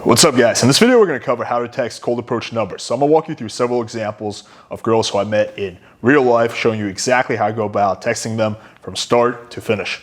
What's up, guys? In this video, we're going to cover how to text cold approach numbers. So I'm going to walk you through several examples of girls who I met in real life, showing you exactly how I go about texting them from start to finish.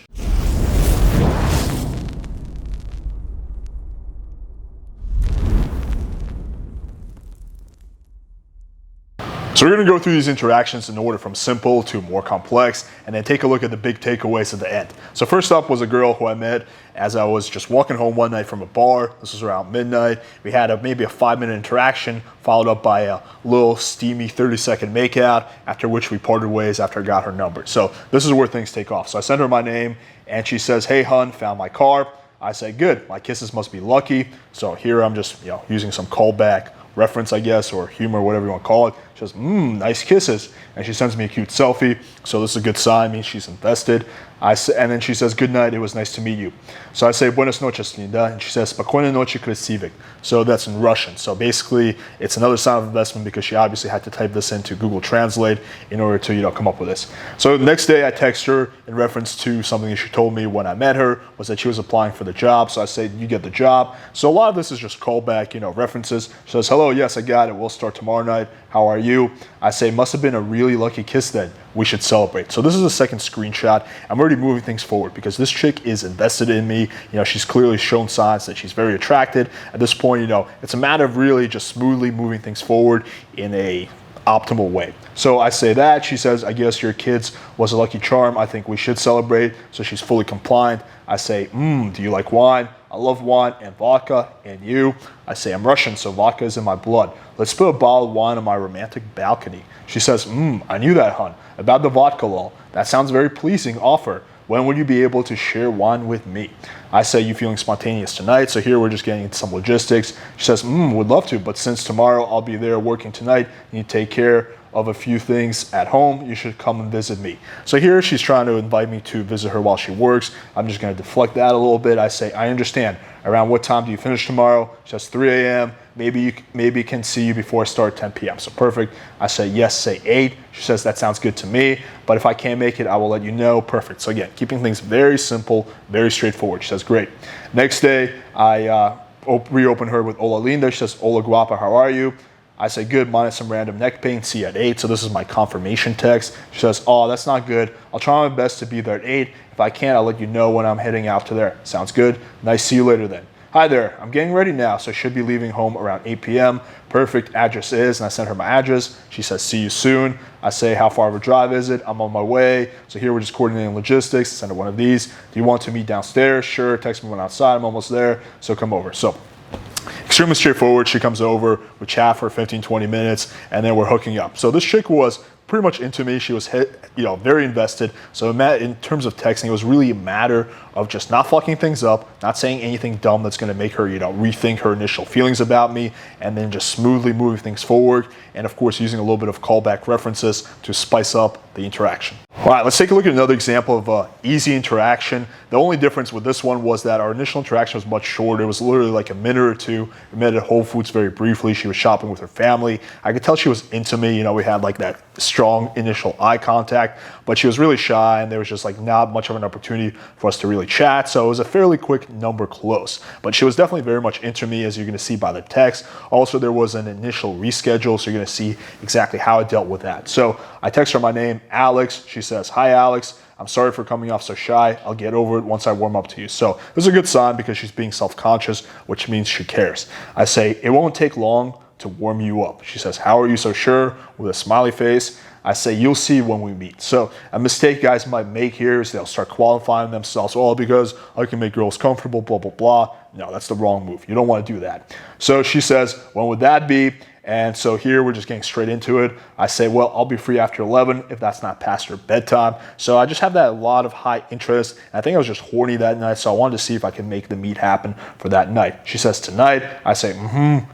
So we're going to go through these interactions in order from simple to more complex, and then take a look at the big takeaways at the end. So first up was a girl who I met as I was just walking home one night from a bar. This was around midnight. We had maybe a 5-minute interaction, followed up by a little steamy 30-second makeout, after which we parted ways after I got her number. So this is where things take off. So I sent her my name, and she says, "Hey, hun, found my car." I say, "Good, my kisses must be lucky." So here I'm just using some callback reference, I guess, or humor, whatever you want to call it. She says, "Nice kisses." And she sends me a cute selfie. So this is a good sign, means she's invested. And then she says, "Good night, it was nice to meet you." So I say, "Buenas noches, linda." And she says, "Spokojной noci, krasivik." So that's in Russian. So basically, it's another sign of investment because she obviously had to type this into Google Translate in order to, come up with this. So the next day I text her in reference to something that she told me when I met her, was that she was applying for the job. So I say, "You get the job." So a lot of this is just callback, references. She says, "Hello, yes, I got it. We'll start tomorrow night. How are you?" I say, "Must have been a really lucky kiss then. We should celebrate." So this is a second screenshot. I'm already moving things forward because this chick is invested in me. She's clearly shown signs that she's very attracted. At this point, it's a matter of really just smoothly moving things forward in a optimal way. So I say that. She says, "I guess your kids was a lucky charm. I think we should celebrate." So she's fully compliant. I say, "Do you like wine?" "I love wine and vodka. And you?" I say, "I'm Russian, so vodka is in my blood. Let's put a bottle of wine on my romantic balcony." She says, "I knew that, hun. About the vodka, lol. That sounds very pleasing offer. When will you be able to share wine with me?" I say, "You feeling spontaneous tonight?" So here we're just getting into some logistics. She says, "Would love to, but since tomorrow I'll be there working tonight, you take care of a few things at home. You should come and visit me." So here she's trying to invite me to visit her while she works. I'm just going to deflect that a little bit. I say, "I understand. Around what time do you finish tomorrow?" She says, 3 a.m. Maybe can see you before I start 10 p.m. So perfect. I say, "Yes, say 8. She says, "That sounds good to me. But if I can't make it, I will let you know." Perfect. So again, keeping things very simple, very straightforward. She says, "Great." Next day, I reopen her with "Hola linda." She says, "Hola guapa, how are you?" I say, "Good, minus some random neck pain. See you at 8. So this is my confirmation text. She says, "Oh, that's not good. I'll try my best to be there at 8. If I can't, I'll let you know when I'm heading out to there." Sounds good. Nice. See you later then. "Hi there. I'm getting ready now, so I should be leaving home around 8 p.m. Perfect. Address is," and I sent her my address. She says, "See you soon." I say, "How far of a drive is it?" "I'm on my way." So here we're just coordinating logistics. Send her one of these. "Do you want to meet downstairs?" "Sure. Text me when outside. I'm almost there. So come over." So extremely straightforward. She comes over, we chat for 15-20 minutes, and then we're hooking up. So this chick was pretty much into me. She was very invested. So in terms of texting, it was really a matter of just not fucking things up, not saying anything dumb that's going to make her rethink her initial feelings about me, and then just smoothly moving things forward, and of course using a little bit of callback references to spice up the interaction. All right, let's take a look at another example of an easy interaction. The only difference with this one was that our initial interaction was much shorter. It was literally like a minute or two. We met at Whole Foods very briefly. She was shopping with her family. I could tell she was into me. We had like that strong initial eye contact, but she was really shy, and there was just like not much of an opportunity for us to really chat. So it was a fairly quick number close, but she was definitely very much into me, as you're going to see by the text. Also, there was an initial reschedule, so you're going to see exactly how I dealt with that. So I text her my name, Alex. She says, "Hi, Alex. I'm sorry for coming off so shy. I'll get over it once I warm up to you." So this is a good sign because she's being self-conscious, which means she cares. I say, "It won't take long to warm you up." She says, "How are you so sure?" with a smiley face. I say, "You'll see when we meet." So a mistake guys might make here is they'll start qualifying themselves, "Oh, because I can make girls comfortable, blah, blah, blah." No, that's the wrong move. You don't want to do that. So she says, "When would that be?" And so here we're just getting straight into it. I say, "Well, I'll be free after 11 if that's not past her bedtime." So I just have that lot of high interest. I think I was just horny that night, so I wanted to see if I could make the meet happen for that night. She says, "Tonight?" I say,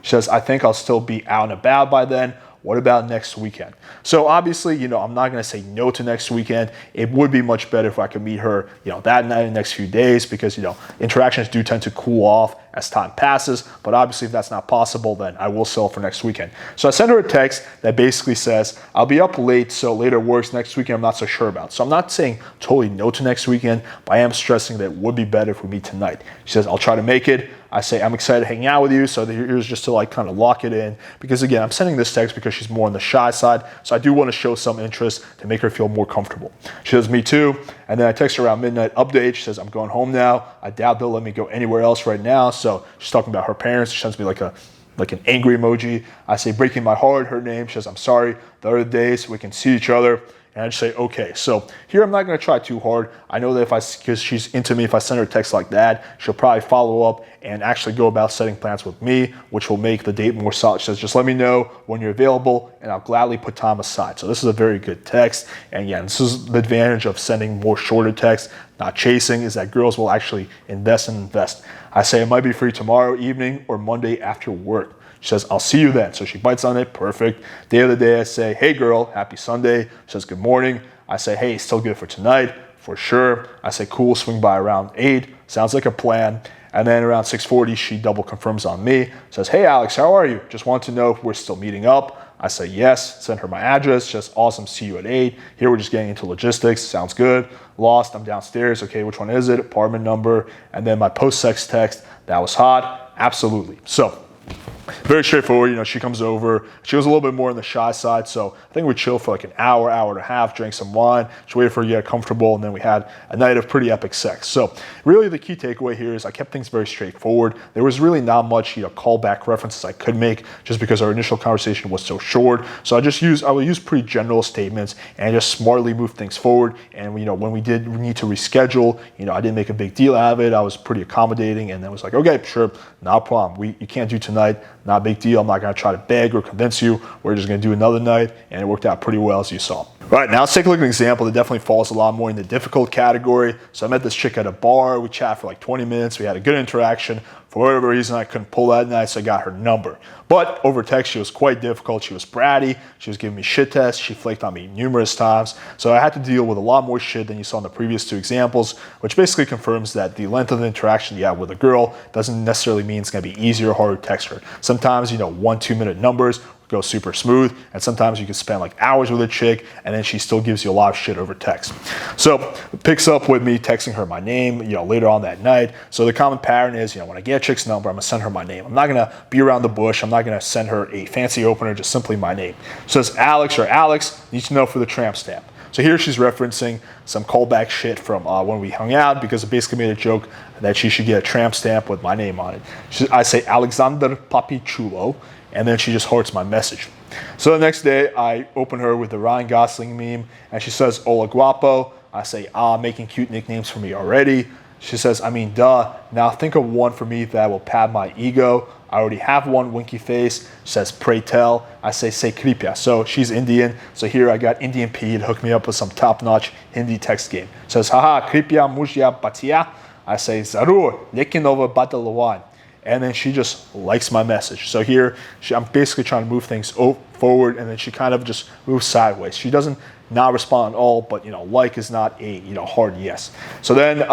She says, "I think I'll still be out and about by then. What about next weekend?" So obviously, I'm not going to say no to next weekend. It would be much better if I could meet her, that night in the next few days because, interactions do tend to cool off as time passes. But obviously if that's not possible, then I will settle for next weekend. So I sent her a text that basically says, I'll be up late, so later works. Next weekend I'm not so sure about. So I'm not saying totally no to next weekend, but I am stressing that it would be better if we meet tonight. She says, I'll try to make it. I say, I'm excited to hang out with you. So here's just to like kind of lock it in. Because again, I'm sending this text because she's more on the shy side. So I do want to show some interest to make her feel more comfortable. She says, me too. And then I text her around midnight, update. She says, I'm going home now. I doubt they'll let me go anywhere else right now. So she's talking about her parents. She sends me like an angry emoji. I say, breaking my heart, her name. She says, I'm sorry. The other days we can see each other. And I just say, okay. So here I'm not going to try too hard. I know that because she's into me, if I send her a text like that, she'll probably follow up and actually go about setting plans with me, which will make the date more solid. She says, just let me know when you're available and I'll gladly put time aside. So this is a very good text. And again, this is the advantage of sending more shorter texts, not chasing, is that girls will actually invest. I say, I might be free tomorrow evening or Monday after work. She says, I'll see you then. So she bites on it. Perfect. Day of the day, I say, hey girl, happy Sunday. She says, good morning. I say, hey, still good for tonight? For sure. I say, cool, swing by around 8. Sounds like a plan. And then around 6:40, she double confirms on me. Says, hey Alex, how are you? Just want to know if we're still meeting up. I say, yes. Send her my address. Just awesome, see you at 8. Here we're just getting into logistics. Sounds good. Lost, I'm downstairs. Okay, which one is it? Apartment number. And then my post-sex text, that was hot. Absolutely. So very straightforward. She comes over. She was a little bit more on the shy side, so I think we chilled for like an hour, hour and a half, drank some wine. She waited for her to get comfortable, and then we had a night of pretty epic sex. So really the key takeaway here is I kept things very straightforward. There was really not much callback references I could make just because our initial conversation was so short. So I would use pretty general statements and just smartly move things forward. And when we did need to reschedule, I didn't make a big deal out of it. I was pretty accommodating, and then was like, okay, sure, not a problem. You can't do tonight. Not a big deal. I'm not going to try to beg or convince you. We're just going to do another night, and it worked out pretty well, as you saw. All right, now let's take a look at an example that definitely falls a lot more in the difficult category. So I met this chick at a bar. We chatted for like 20 minutes. We had a good interaction. For whatever reason, I couldn't pull that night, so I got her number. But over text, she was quite difficult. She was bratty. She was giving me shit tests. She flaked on me numerous times. So I had to deal with a lot more shit than you saw in the previous two examples, which basically confirms that the length of the interaction you have with a girl doesn't necessarily mean it's going to be easier or harder to text her. Sometimes, 1-2 minute numbers go super smooth, and sometimes you can spend like hours with a chick and then she still gives you a lot of shit over text. So it picks up with me texting her my name later on that night. So the common pattern is when I get a chick's number, I'm gonna send her my name. I'm not gonna be around the bush. I'm not gonna send her a fancy opener, just simply my name. So it says Alex or Alex, needs to know for the tramp stamp. So here she's referencing some callback shit from when we hung out, because it basically made a joke that she should get a tramp stamp with my name on it. I say Alexander Papichulo, and then she just hearts my message. So the next day, I open her with the Ryan Gosling meme, and she says, hola guapo. I say, making cute nicknames for me already. She says, I mean, duh. Now think of one for me that will pad my ego. I already have one, winky face. She says, pray tell. I say kripya. So she's Indian. So here I got Indian P to hook me up with some top-notch Hindi text game. She says, haha, kripya mujya batia. I say, zarur, lekin over badalawan. And then she just likes my message. So here, I'm basically trying to move things forward, and then she kind of just moves sideways. She doesn't not respond at all, but like is not a hard yes. So then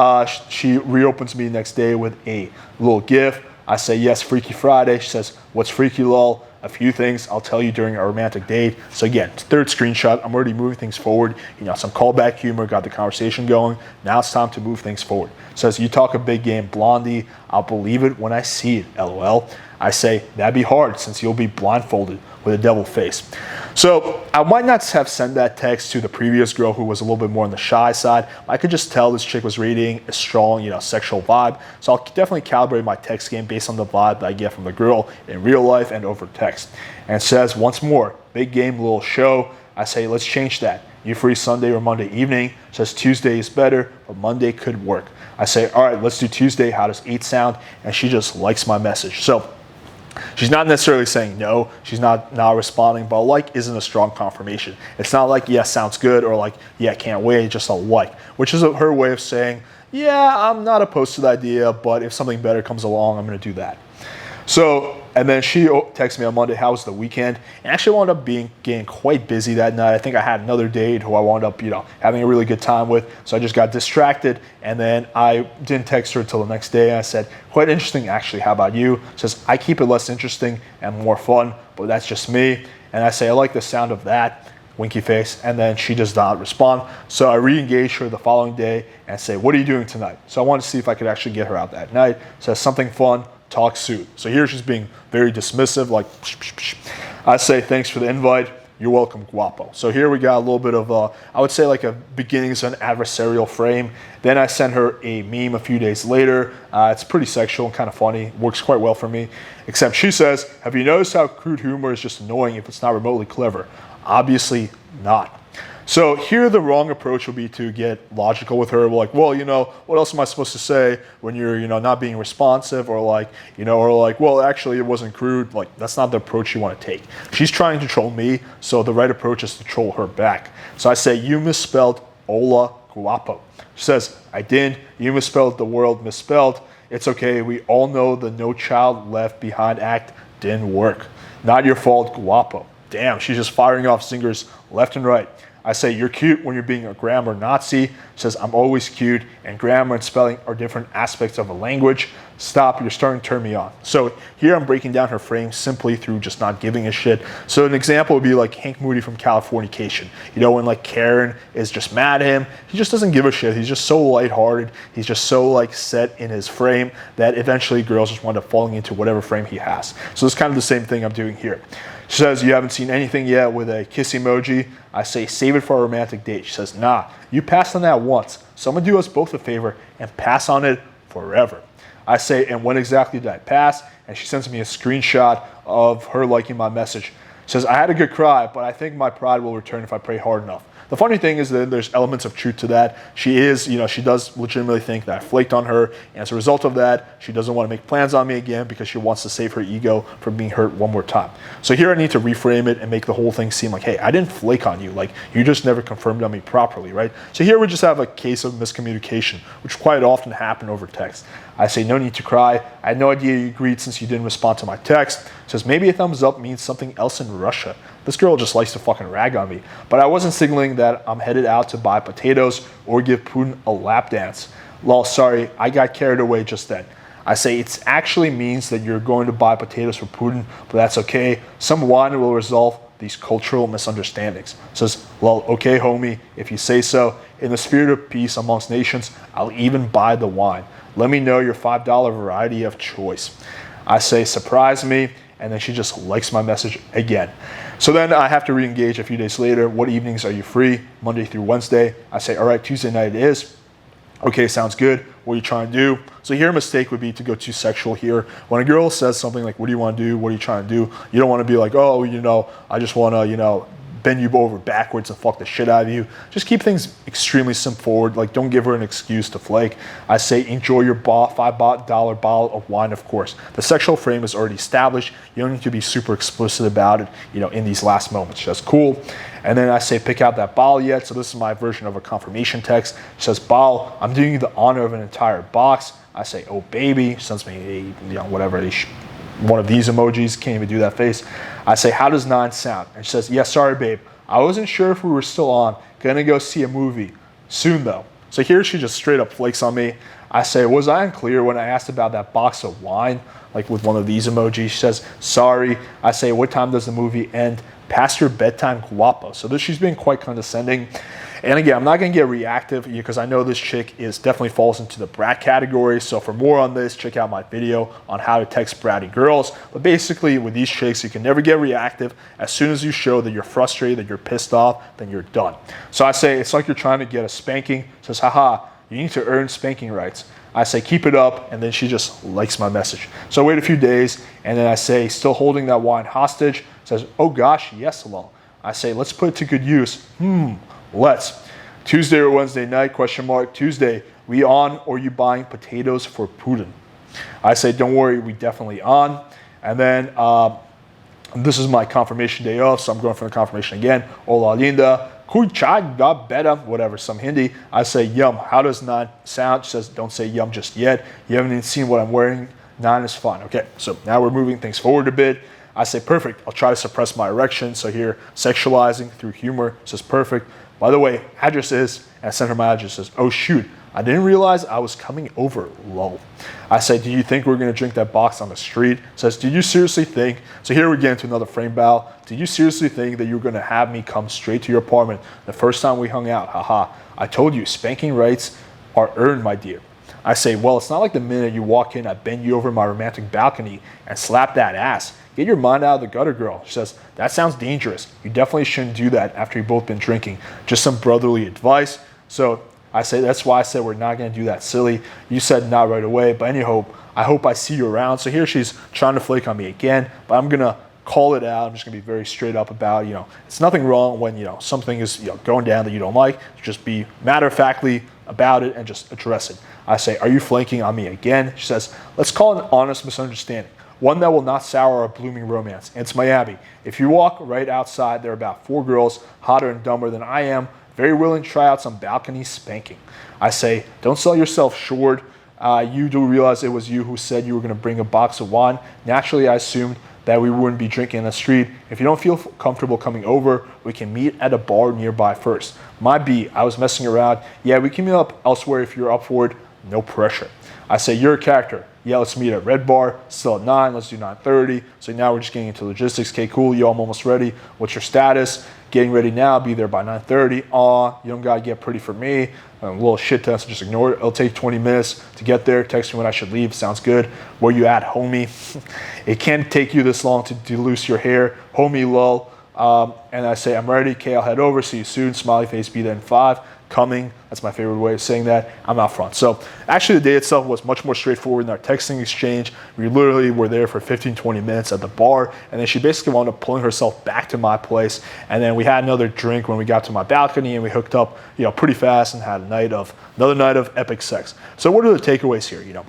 she reopens me next day with a little GIF. I say, yes, Freaky Friday. She says, what's freaky, lol? A few things I'll tell you during our romantic date. So again, third screenshot, I'm already moving things forward. Some callback humor, got the conversation going. Now it's time to move things forward. Says, you talk a big game, Blondie. I'll believe it when I see it, LOL. I say, that'd be hard since you'll be blindfolded with a devil face. So I might not have sent that text to the previous girl who was a little bit more on the shy side. I could just tell this chick was reading a strong, sexual vibe. So I'll definitely calibrate my text game based on the vibe that I get from the girl in real life and over text. And it says, once more, big game, little show. I say, let's change that. You free Sunday or Monday evening? It says Tuesday is better, but Monday could work. I say, all right, let's do Tuesday. How does 8 sound? And she just likes my message. So she's not necessarily saying no. She's not responding, but a like isn't a strong confirmation. It's not like, yeah, sounds good, or like, yeah, can't wait, just a like, which is her way of saying, yeah, I'm not opposed to the idea, but if something better comes along, I'm going to do that. So And then she texted me on Monday, how was the weekend? And actually wound up getting quite busy that night. I think I had another date who I wound up, having a really good time with. So I just got distracted, and then I didn't text her until the next day. I said, quite interesting, actually, how about you? She says, I keep it less interesting and more fun, but that's just me. And I say, I like the sound of that, winky face, and then she does not respond. So I re-engage her the following day and say, what are you doing tonight? So I wanted to see if I could actually get her out that night. Says something fun, talk soon. So here she's being very dismissive, like, psh, psh, psh. I say, thanks for the invite. You're welcome, guapo. So here we got a little bit of, I would say like a beginnings of an adversarial frame. Then I sent her a meme a few days later. It's pretty sexual and kind of funny. Works quite well for me. Except she says, have you noticed how crude humor is just annoying if it's not remotely clever? Obviously not. So here the wrong approach would be to get logical with her. Like, well, what else am I supposed to say when you're, not being responsive, or like, well, actually it wasn't crude. Like, that's not the approach you want to take. She's trying to troll me, so the right approach is to troll her back. So I say, you misspelled hola guapo. She says, I didn't. You misspelled the word misspelled. It's okay. We all know the no child left behind act didn't work. Not your fault, guapo. Damn, she's just firing off singers left and right. I say, you're cute when you're being a grammar Nazi. Says, I'm always cute, and grammar and spelling are different aspects of a language. Stop, you're starting to turn me on. So here I'm breaking down her frame simply through just not giving a shit. So an example would be like Hank Moody from Californication. When like Karen is just mad at him, he just doesn't give a shit. He's just so lighthearted. He's just so like set in his frame that eventually girls just wind up falling into whatever frame he has. So it's kind of the same thing I'm doing here. She says, you haven't seen anything yet with a kiss emoji. I say, save it for a romantic date. She says, nah, you passed on that once. So I'm gonna do us both a favor and pass on it forever. I say, and when exactly did I pass? And she sends me a screenshot of her liking my message. She says, I had a good cry, but I think my pride will return if I pray hard enough. The funny thing is that there's elements of truth to that. She is, she does legitimately think that I flaked on her. And as a result of that, she doesn't want to make plans on me again because she wants to save her ego from being hurt one more time. So here I need to reframe it and make the whole thing seem like, hey, I didn't flake on you. Like, you just never confirmed on me properly, right? So here we just have a case of miscommunication, which quite often happen over text. I say, no need to cry. I had no idea you agreed since you didn't respond to my text. Says, maybe a thumbs up means something else in Russia. This girl just likes to fucking rag on me. But I wasn't signaling that I'm headed out to buy potatoes or give Putin a lap dance. Lol, sorry, I got carried away just then. I say, it actually means that you're going to buy potatoes for Putin, but that's okay. Some wine will resolve these cultural misunderstandings. Says, well, okay, homie, if you say so. In the spirit of peace amongst nations, I'll even buy the wine. Let me know your $5 variety of choice. I say, surprise me, and then she just likes my message again. So then I have to re-engage a few days later. What evenings are you free? Monday through Wednesday. I say, all right, Tuesday night it is. Okay, sounds good. What are you trying to do? So here a mistake would be to go too sexual here. When a girl says something like, what do you want to do? What are you trying to do? You don't want to be like, oh, I just want to, bend you over backwards and fuck the shit out of you. Just keep things extremely simple. Like, don't give her an excuse to flake. I say, enjoy your $5 bottle of wine, of course. The sexual frame is already established. You don't need to be super explicit about it, in these last moments. That's cool. And then I say, pick out that bottle yet. So this is my version of a confirmation text. It says, bottle, I'm doing you the honor of an entire box. I say, oh baby. She sends me one of these emojis. Can't even do that face. I say, how does 9 sound? And she says, yeah, sorry, babe. I wasn't sure if we were still on. Gonna go see a movie. Soon, though. So here she just straight up flakes on me. I say, was I unclear when I asked about that box of wine? Like with one of these emojis. She says, sorry. I say, what time does the movie end? Past your bedtime, guapo. So she's being quite condescending. And again, I'm not going to get reactive because I know this chick definitely falls into the brat category. So for more on this, check out my video on how to text bratty girls. But basically with these chicks, you can never get reactive. As soon as you show that you're frustrated, that you're pissed off, then you're done. So I say, it's like you're trying to get a spanking. Says, haha, you need to earn spanking rights. I say, keep it up, and then she just likes my message. So I wait a few days, and then I say, still holding that wine hostage. Says, oh gosh, yes, lol. I say, let's put it to good use. Let's. Tuesday or Wednesday night, question mark. Tuesday, we on or you buying potatoes for Putin? I say, don't worry, we definitely on. And then this is my confirmation day off, so I'm going for the confirmation again. Hola linda, kuchag da beta, whatever, some Hindi. I say, yum, how does not sound? She says, don't say yum just yet. You haven't even seen what I'm wearing. 9 is fine. Okay, so now we're moving things forward a bit. I say, perfect. I'll try to suppress my erection. So here, sexualizing through humor says perfect. By the way, address is, and I sent her my address, says, oh shoot, I didn't realize I was coming over, lol. I say, do you think we're gonna drink that box on the street? Says, do you seriously think, so here we get into another frame bow. Did you seriously think that you're gonna have me come straight to your apartment the first time we hung out? Haha, I told you, spanking rights are earned, my dear. I say, well, it's not like the minute you walk in, I bend you over my romantic balcony and slap that ass. Get your mind out of the gutter, girl. She says, that sounds dangerous. You definitely shouldn't do that after you've both been drinking. Just some brotherly advice. So I say, that's why I said we're not gonna do that silly. You said not right away, but anyhow, I hope I see you around. So here she's trying to flake on me again, but I'm gonna call it out. I'm just gonna be very straight up about, it's nothing wrong when, something is, going down that you don't like. Just be matter-of-factly about it and just address it. I say, are you flanking on me again? She says, let's call it an honest misunderstanding. One that will not sour our blooming romance. It's Miami. If you walk right outside, there are about 4 girls hotter and dumber than I am, very willing to try out some balcony spanking. I say, don't sell yourself short. You do realize it was you who said you were gonna bring a box of wine. Naturally, I assumed that we wouldn't be drinking in the street. If you don't feel comfortable coming over, we can meet at a bar nearby first. My B, I was messing around. Yeah, we can meet up elsewhere if you're up for it. No pressure. I say, you're a character. Yeah, let's meet at Red Bar, still at 9, let's do 9:30. So now we're just getting into logistics. Okay, cool, yo, I'm almost ready. What's your status? Getting ready now, be there by 9:30. Aw, you don't gotta get pretty for me. A little shit test, just ignore it. It'll take 20 minutes to get there. Text me when I should leave, sounds good. Where you at, homie? It can't take you this long to deloose your hair. Homie, lol. And I say, I'm ready. Okay, I'll head over. See you soon. Smiley face, be there in 5. Coming. That's my favorite way of saying that. I'm out front. So actually the day itself was much more straightforward in our texting exchange. We literally were there for 15, 20 minutes at the bar. And then she basically wound up pulling herself back to my place. And then we had another drink when we got to my balcony and we hooked up, pretty fast and had another night of epic sex. So what are the takeaways here?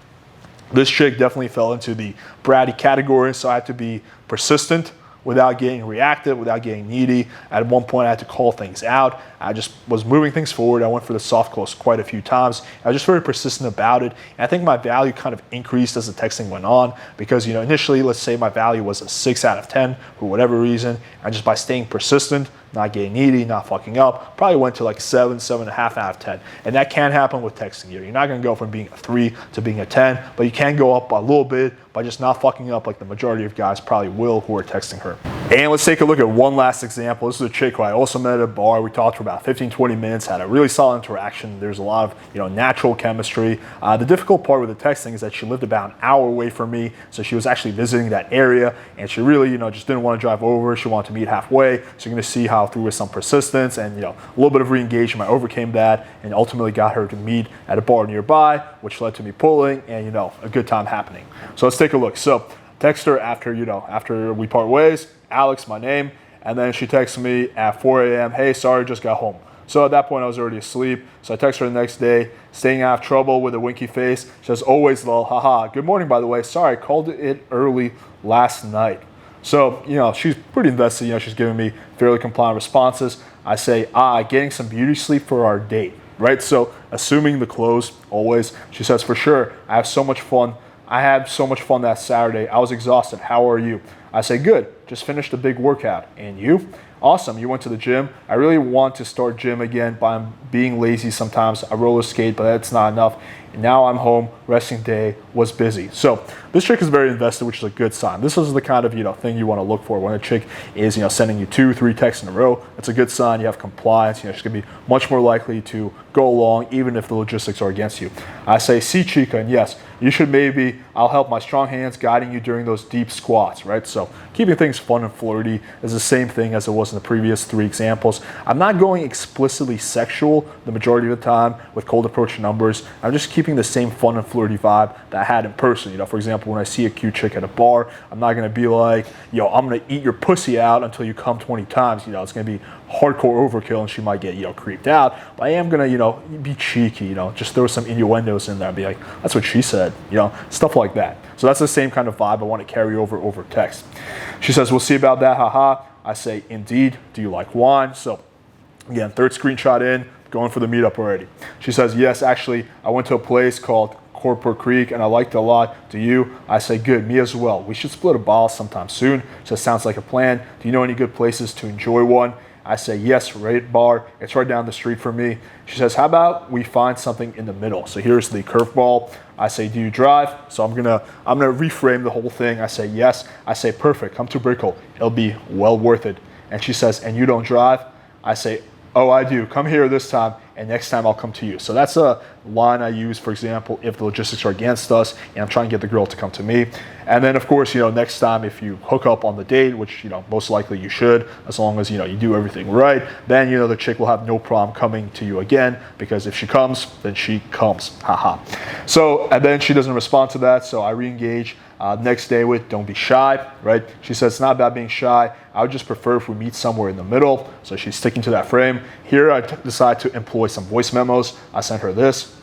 This chick definitely fell into the bratty category. So I had to be persistent without getting reactive, without getting needy. At one point, I had to call things out. I just was moving things forward. I went for the soft close quite a few times. I was just very persistent about it. And I think my value kind of increased as the texting went on because, initially, let's say my value was a 6 out of 10 for whatever reason. And just by staying persistent, not getting needy, not fucking up, probably went to like 7, 7.5 out of 10. And that can happen with texting here. You're not gonna go from being a 3 to being a 10, but you can go up a little bit by just not fucking up like the majority of guys probably will who are texting her. And let's take a look at one last example. This is a chick who I also met at a bar. We talked for about 15, 20 minutes, had a really solid interaction. There's a lot of natural chemistry. The difficult part with the texting is that she lived about an hour away from me, so she was actually visiting that area, and she really just didn't want to drive over. She wanted to meet halfway. So you're gonna see how through with some persistence and a little bit of re-engagement, I overcame that and ultimately got her to meet at a bar nearby, which led to me pulling and a good time happening. So let's take a look. So text her after we part ways. Alex, my name, and then she texts me at 4 a.m. Hey, sorry, just got home. So at that point, I was already asleep. So I text her the next day, staying out of trouble with a winky face. She says, always lol, haha. Good morning, by the way. Sorry, I called it early last night. So, she's pretty invested. She's giving me fairly compliant responses. I say, getting some beauty sleep for our date, right? So assuming the close, always. She says, for sure, I had so much fun that Saturday. I was exhausted. How are you? I say, good. Just finished a big workout. And you? Awesome. You went to the gym. I really want to start gym again, but I'm being lazy sometimes. I roller skate, but that's not enough. And now I'm home. Resting day was busy. So this chick is very invested, which is a good sign. This is the kind of thing you want to look for when a chick is sending you 2, 3 texts in a row. It's a good sign. You have compliance. She's gonna be much more likely to go along, even if the logistics are against you. I say, see, chica, and yes, you should maybe. I'll help my strong hands guiding you during those deep squats, right? So keeping things fun and flirty is the same thing as it was in the previous 3 examples. I'm not going explicitly sexual the majority of the time with cold approach numbers. I'm just keeping the same fun and flirty vibe that I had in person. For example, when I see a cute chick at a bar, I'm not gonna be like, I'm gonna eat your pussy out until you come 20 times. It's gonna be hardcore overkill and she might get, creeped out. But I am gonna, be cheeky, just throw some innuendos in there and be like, that's what she said, stuff like that. So that's the same kind of vibe I want to carry over text. She says, we'll see about that, haha. I say, indeed, do you like wine? So again, 3rd screenshot in, going for the meetup already. She says, yes, actually, I went to a place called Corporate Creek and I liked it a lot. Do you? I say, good, me as well. We should split a bottle sometime soon. So it sounds like a plan. Do you know any good places to enjoy one? I say, yes, Red Bar. It's right down the street from me. She says, how about we find something in the middle? So here's the curveball. I say, do you drive? So I'm gonna reframe the whole thing. I say, yes. I say, perfect, come to Brickell. It'll be well worth it. And she says, and you don't drive? I say, oh, I do. Come here this time, and next time I'll come to you. So that's a line I use, for example, if the logistics are against us and I'm trying to get the girl to come to me. And then, of course, next time if you hook up on the date, which, most likely you should, as long as, you do everything right, then, the chick will have no problem coming to you again, because if she comes, then she comes. Haha. So, and then she doesn't respond to that, so I re-engage. Next day with, don't be shy, right? She says, it's not about being shy. I would just prefer if we meet somewhere in the middle. So she's sticking to that frame. Here I decide to employ some voice memos. I sent her this.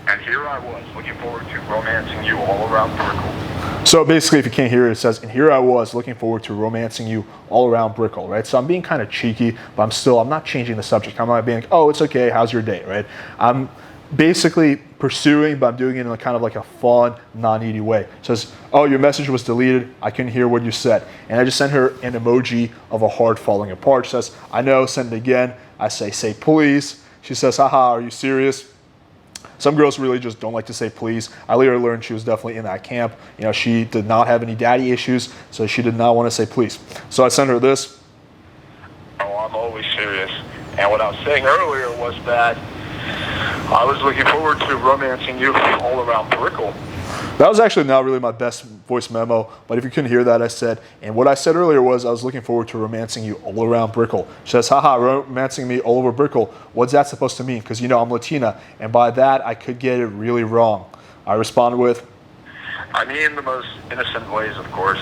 And here I was, looking forward to romancing you all around Brickell. So basically, if you can't hear it, it says, and here I was, looking forward to romancing you all around Brickell, right? So I'm being kind of cheeky, but I'm not changing the subject. I'm not being like, oh, it's okay, how's your day, right? I'm basically pursuing, but I'm doing it in a kind of like a fun, non-needy way. It says, oh, your message was deleted. I couldn't hear what you said. And I just sent her an emoji of a heart falling apart. She says, I know, send it again. I say please. She says, haha, are you serious? Some girls really just don't like to say please. I later learned she was definitely in that camp. She did not have any daddy issues, so she did not want to say please. So I sent her this. Oh, I'm always serious. And what I was saying earlier was that I was looking forward to romancing you all around Brickell. That was actually not really my best voice memo, but if you couldn't hear that, I said, and what I said earlier was I was looking forward to romancing you all around Brickell. She says, haha, romancing me all over Brickell. What's that supposed to mean? Because, I'm Latina, and by that, I could get it really wrong. I responded with, I mean in the most innocent ways, of course.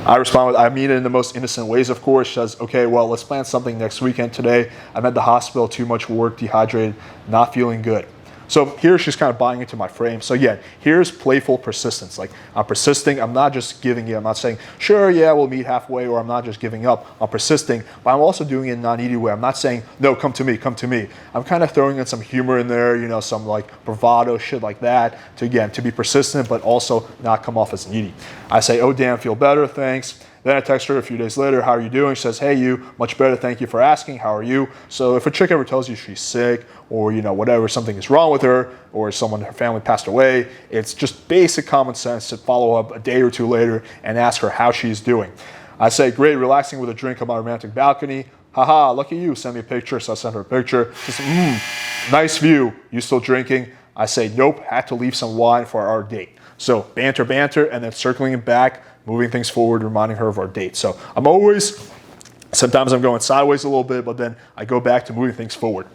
I respond with, I mean it in the most innocent ways, of course. She says, okay, well, let's plan something next weekend. Today, I'm at the hospital, too much work, dehydrated, not feeling good. So here she's kind of buying into my frame. So yeah, here's playful persistence. Like, I'm persisting. I'm not just giving in. I'm not saying, sure, yeah, we'll meet halfway, or I'm not just giving up. I'm persisting, but I'm also doing it in a non-needy way. I'm not saying, no, come to me, come to me. I'm kind of throwing in some humor in there, some like bravado, shit like that, to be persistent, but also not come off as needy. I say, oh, damn, feel better, thanks. Then I text her a few days later, how are you doing? She says, hey, you, much better, thank you for asking, how are you? So if a chick ever tells you she's sick, or whatever, something is wrong with her, or her family passed away, it's just basic common sense to follow up a day or two later and ask her how she's doing. I say, great, relaxing with a drink on my romantic balcony. Haha, lucky you, send me a picture. So I sent her a picture. She says, nice view, you still drinking? I say, nope, had to leave some wine for our date. So banter, and then circling it back, moving things forward, reminding her of our date. So sometimes I'm going sideways a little bit, but then I go back to moving things forward.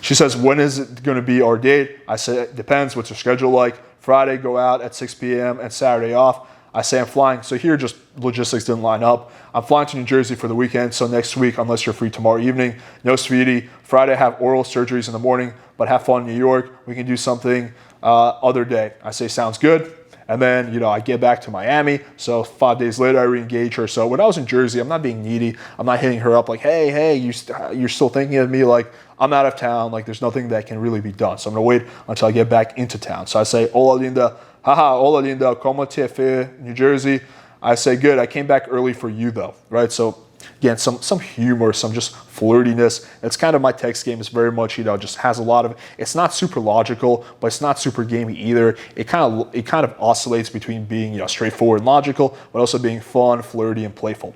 She says, when is it going to be our date? I say, it depends. What's your schedule like? Friday, go out at 6 p.m. and Saturday off. I say I'm flying. So here, just logistics didn't line up. I'm flying to New Jersey for the weekend. So next week, unless you're free tomorrow evening, no sweetie. Friday, I have oral surgeries in the morning, but have fun in New York. We can do something other day. I say, sounds good. And then, I get back to Miami. So 5 days later, I re-engage her. So when I was in Jersey, I'm not being needy. I'm not hitting her up like, hey, you're still thinking of me. Like, I'm out of town. Like, there's nothing that can really be done. So I'm going to wait until I get back into town. So I say, hola, linda. Haha, hola, linda. ¿Cómo te fue, New Jersey? I say, good. I came back early for you, though. Right? So again, some humor, some just flirtiness. It's kind of my text game. It's very much, just has a lot of, it's not super logical, but it's not super gamey either. It kind of oscillates between being, straightforward and logical, but also being fun, flirty, and playful.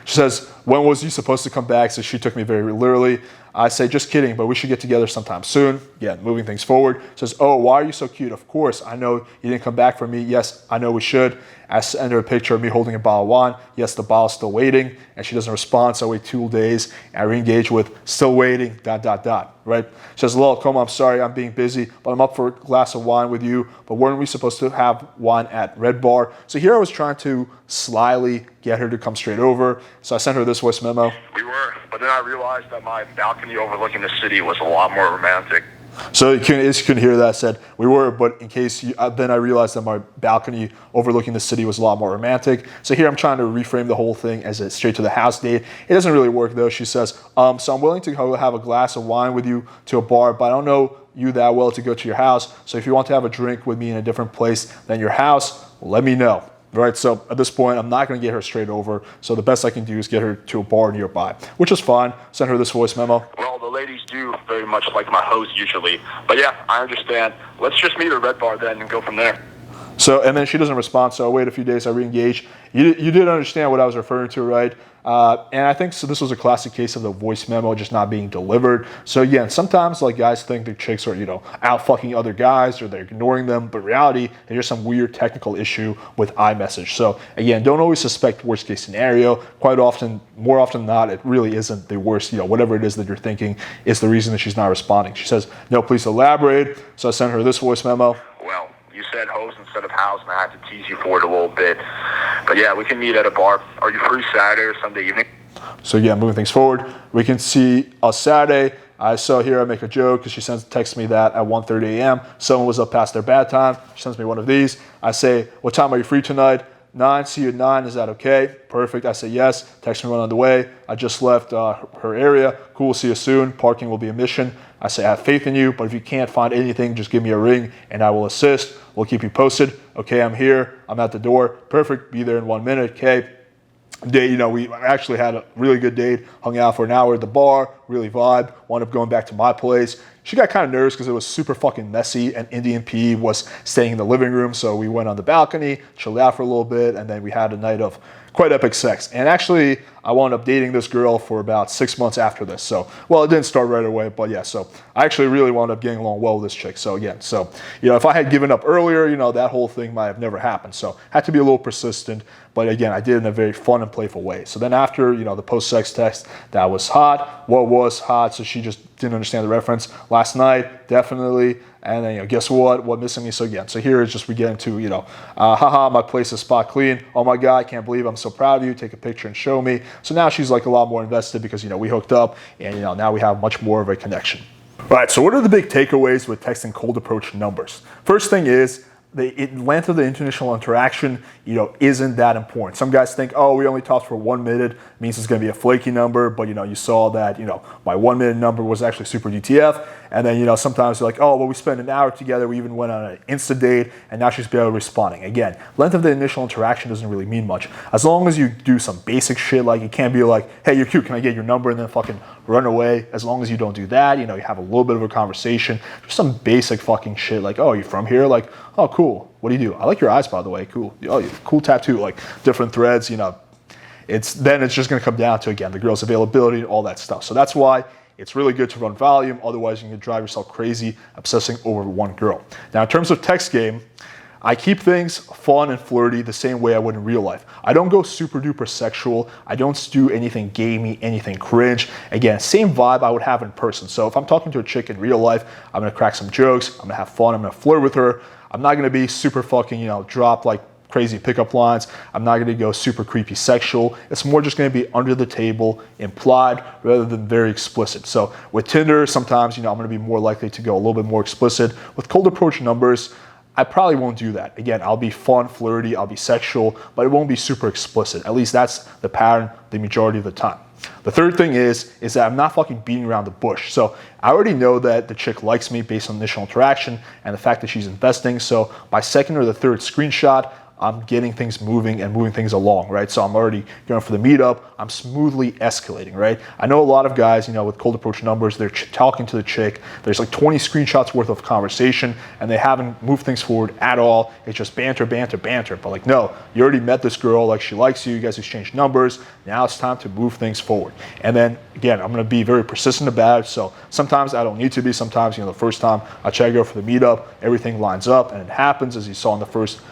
She says, when was you supposed to come back? So she took me very literally. I say, just kidding, but we should get together sometime soon. Yeah, moving things forward. Says, oh, why are you so cute? Of course, I know you didn't come back for me. Yes, I know we should. I send her a picture of me holding a bottle of wine. Yes, the bottle's still waiting, and she doesn't respond, so I wait 2 days, and I re-engage with, still waiting, ... right? She says, lol, come on, I'm sorry, I'm being busy, but I'm up for a glass of wine with you, but weren't we supposed to have wine at Red Bar? So here I was trying to slyly get her to come straight over, so I sent her this voice memo. We were, but then I realized that my balcony overlooking the city was a lot more romantic. So you couldn't hear that. I said, we were, but in case then I realized that my balcony overlooking the city was a lot more romantic. So here I'm trying to reframe the whole thing as a straight to the house date. It doesn't really work though. She says, so I'm willing to go have a glass of wine with you to a bar, but I don't know you that well to go to your house. So if you want to have a drink with me in a different place than your house, let me know. Right, so at this point, I'm not going to get her straight over. So the best I can do is get her to a bar nearby, which is fine. Send her this voice memo. Well, the ladies do very much like my host usually. But yeah, I understand. Let's just meet at a red bar then and go from there. So, and then she doesn't respond, so I wait a few days, I re-engage. You did understand what I was referring to, right? And I think so this was a classic case of the voice memo just not being delivered. So again, sometimes like guys think the chicks are, out fucking other guys or they're ignoring them, but in reality, there's just some weird technical issue with iMessage. So again, don't always suspect worst case scenario. Quite often, more often than not, it really isn't the worst, whatever it is that you're thinking is the reason that she's not responding. She says, no, please elaborate. So I sent her this voice memo. Well, you said host instead of house, and I had to tease you for it a little bit. But yeah, we can meet at a bar. Are you free Saturday or Sunday evening? So yeah, moving things forward, we can see us Saturday. I saw here I make a joke because she texts me that at 1:30 a.m. Someone was up past their bad time. She sends me one of these. I say, what time are you free tonight? 9, see you at 9, is that okay? Perfect, I say yes. Text me when on the way. I just left her area. Cool, see you soon. Parking will be a mission. I say, I have faith in you, but if you can't find anything, just give me a ring and I will assist. We'll keep you posted. Okay, I'm here. I'm at the door. Perfect, be there in 1 minute. Okay. Day, we actually had a really good date, hung out for an hour at the bar, really vibe, wound up going back to my place. She got kind of nervous because it was super fucking messy and Indian P was staying in the living room. So we went on the balcony, chilled out for a little bit, and then we had a night of quite epic sex. And actually, I wound up dating this girl for about 6 months after this. So, well, it didn't start right away, but yeah, so I actually really wound up getting along well with this chick. So again, if I had given up earlier, that whole thing might have never happened. So had to be a little persistent, but again, I did it in a very fun and playful way. So then after, the post-sex text, that was hot. What was hot? So she just didn't understand the reference. Last night, definitely. And then, guess what? What missing me? So again, so here is just we get into, haha, my place is spot clean. Oh my God, I can't believe I'm so proud of you. Take a picture and show me. So now she's like a lot more invested because, we hooked up and, now we have much more of a connection. All right, so what are the big takeaways with texting cold approach numbers? First thing is, the length of the initial interaction, isn't that important. Some guys think, oh, we only talked for 1 minute, means it's going to be a flaky number, but you saw that, my 1 minute number was actually super DTF, and then sometimes you're like, oh, well, we spent an hour together, we even went on an Insta date, and now she's barely responding. Again, length of the initial interaction doesn't really mean much. As long as you do some basic shit, like it can't be like, hey, you're cute, can I get your number, and then fucking run away. As long as you don't do that, you have a little bit of a conversation, just some basic fucking shit, like, oh, you from here? Like, oh, cool. What do you do? I like your eyes, by the way. Cool. Oh, cool tattoo. Like different threads. It's just going to come down to again the girl's availability and all that stuff. So that's why it's really good to run volume. Otherwise, you can drive yourself crazy obsessing over one girl. Now, in terms of text game, I keep things fun and flirty the same way I would in real life. I don't go super duper sexual. I don't do anything gamey, anything cringe. Again, same vibe I would have in person. So if I'm talking to a chick in real life, I'm gonna crack some jokes, I'm gonna have fun, I'm gonna flirt with her. I'm not gonna be super fucking, drop like crazy pickup lines. I'm not gonna go super creepy sexual. It's more just gonna be under the table, implied, rather than very explicit. So with Tinder, sometimes, I'm gonna be more likely to go a little bit more explicit. With cold approach numbers, I probably won't do that. Again, I'll be fun, flirty, I'll be sexual, but it won't be super explicit. At least that's the pattern the majority of the time. The third thing is that I'm not fucking beating around the bush. So I already know that the chick likes me based on initial interaction and the fact that she's investing. So by second or the third screenshot, I'm getting things moving and moving things along, right? So I'm already going for the meetup. I'm smoothly escalating, right? I know a lot of guys, with cold approach numbers, they're talking to the chick. There's like 20 screenshots worth of conversation and they haven't moved things forward at all. It's just banter, banter, banter. But like, no, you already met this girl, like she likes you guys exchanged numbers. Now it's time to move things forward. And then again, I'm gonna be very persistent about it. So sometimes I don't need to be. Sometimes, the first time I check out for the meetup, everything lines up and it happens as you saw in the first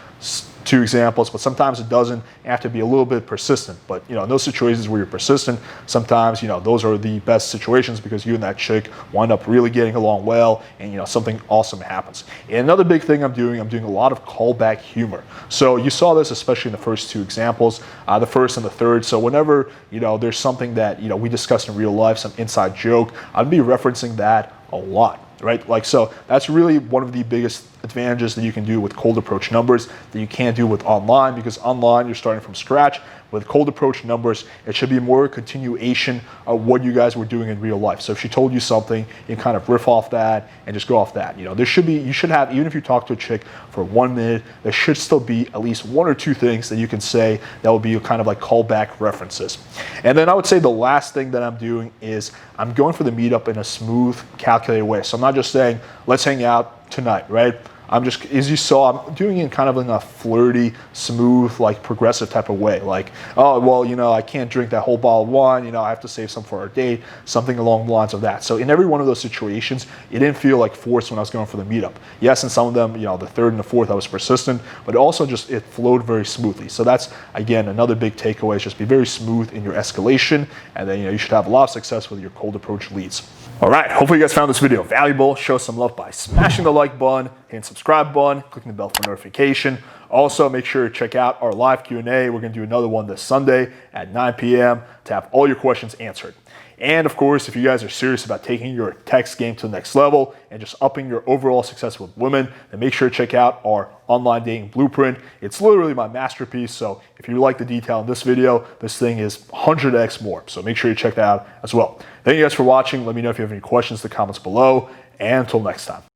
2 examples, but sometimes it doesn't. You have to be a little bit persistent. But in those situations where you're persistent, sometimes those are the best situations because you and that chick wind up really getting along well, and something awesome happens. And another big thing I'm doing a lot of callback humor. So you saw this especially in the first 2 examples, the first and the third. So whenever there's something that we discussed in real life, some inside joke, I'd be referencing that a lot. Right? Like, so that's really one of the biggest advantages that you can do with cold approach numbers that you can't do with online, because online you're starting from scratch. With cold approach numbers, it should be more a continuation of what you guys were doing in real life. So if she told you something, you kind of riff off that and just go off that. You know, you should have, even if you talk to a chick for 1 minute, there should still be at least 1 or 2 things that you can say that will be kind of like callback references. And then I would say the last thing that I'm doing is I'm going for the meetup in a smooth, calculated way. So I'm not just saying, let's hang out tonight, right? I'm just, as you saw, I'm doing it in kind of in a flirty, smooth, like progressive type of way. Like, oh, well, you know, I can't drink that whole bottle of wine, you know, I have to save some for our date, something along the lines of that. So in every one of those situations, it didn't feel like forced when I was going for the meetup. Yes, in some of them, you know, the third and the fourth, I was persistent, but also just, it flowed very smoothly. So that's, again, another big takeaway is just be very smooth in your escalation, and then, you know, you should have a lot of success with your cold approach leads. All right, hopefully you guys found this video valuable. Show some love by smashing the like button, hitting subscribe button, clicking the bell for notification. Also, make sure to check out our live Q&A. We're gonna do another one this Sunday at 9 p.m. to have all your questions answered. And of course, if you guys are serious about taking your text game to the next level and just upping your overall success with women, then make sure to check out our online dating blueprint. It's literally my masterpiece. So if you like the detail in this video, this thing is 100x more. So make sure you check that out as well. Thank you guys for watching. Let me know if you have any questions in the comments below. And until next time.